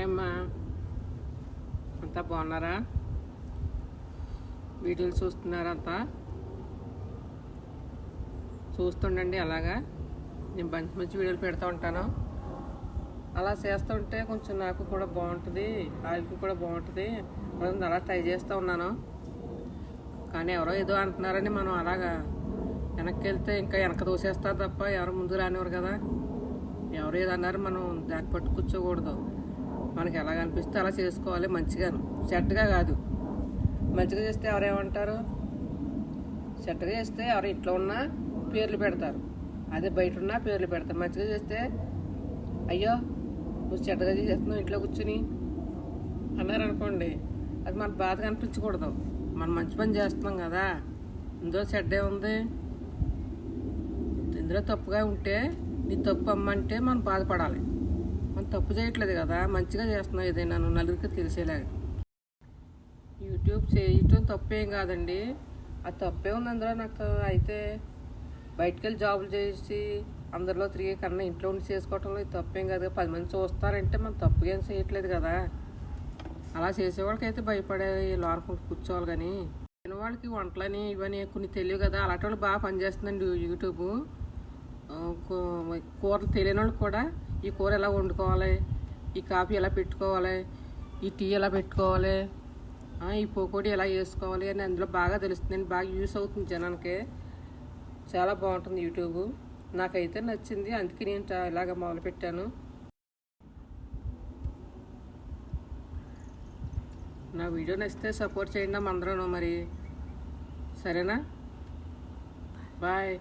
Hi అమ్మా, అంతా బాగున్నారా? వీడియోలు చూస్తున్నారా? అంతా చూస్తుండండి. అలాగా నేను మంచి మంచి వీడియోలు పెడతా ఉంటాను. అలా చేస్తుంటే కొంచెం నాకు కూడా బాగుంటుంది, ఆరోగ్యం కూడా బాగుంటుంది. అలా ట్రై చేస్తూ ఉన్నాను. కానీ ఎవరో ఏదో అంటున్నారని మనం అలాగా వెనక్కి వెళ్తే ఇంకా వెనక దోసేస్తారు తప్ప ఎవరు ముందు రానివ్వరు కదా. ఎవరు ఏదన్నారు మనం దాన్ని పట్టు కూర్చోకూడదు. మనకి ఎలాగ అనిపిస్తే అలా చేసుకోవాలి, మంచిగాను, చెడ్డగా కాదు. మంచిగా చేస్తే ఎవరేమంటారు? చెడ్డగా చేస్తే ఎవరు ఇంట్లో ఉన్నా పేర్లు పెడతారు, అదే బయట ఉన్నా పేర్లు పెడతారు. మంచిగా చేస్తే అయ్యో నువ్వు చెడ్డగా చేస్తున్నావు ఇంట్లో కూర్చుని అన్నారనుకోండి, అది మన బాధగా అనిపించకూడదు. మనం మంచి పని చేస్తున్నాం కదా, ఇందులో చెడ్డే ఉంది. ఇందులో తప్పుగా ఉంటే నీ తప్పు అమ్మంటే మనం బాధపడాలి. మనం తప్పు చేయట్లేదు కదా, మంచిగా చేస్తున్నాం ఏదైనా నలుగురికి తెలిసేలాగా. యూట్యూబ్ చేయటం తప్పేం కాదండి, అది తప్పే ఉంది అందులో. నాకు అయితే బయటకు వెళ్ళి జాబులు చేసి అందరిలో తిరిగే కన్నా ఇంట్లో ఉండి చేసుకోవటంలో ఇది తప్పేం కాదు. 10 మంది చూస్తారంటే మనం తప్పుగా ఏం చేయట్లేదు కదా. అలా చేసేవాళ్ళకి అయితే భయపడే లోనుకుంటూ కూర్చోవాలి. కానీ వాళ్ళకి వంటలని ఇవన్నీ కొన్ని తెలియవు కదా, అలాంటి వాళ్ళు బాగా పనిచేస్తుందండి యూట్యూబ్. కూరలు తెలియని వాళ్ళకి కూడా ఈ కూర ఎలా వండుకోవాలి, ఈ కాఫీ ఎలా పెట్టుకోవాలి, ఈ టీ ఎలా పెట్టుకోవాలి, ఈ పకోడీ ఎలా వేసుకోవాలి అని అందులో బాగా తెలుస్తుంది. బాగా యూస్ అవుతుంది జనానికి, చాలా బాగుంటుంది యూట్యూబ్. నాకైతే నచ్చింది, అందుకే నేను ఇలాగ మొదలుపెట్టాను. నా వీడియో నచ్చితే సపోర్ట్ చేయండి అందరూ మరి. సరేనా? బాయ్.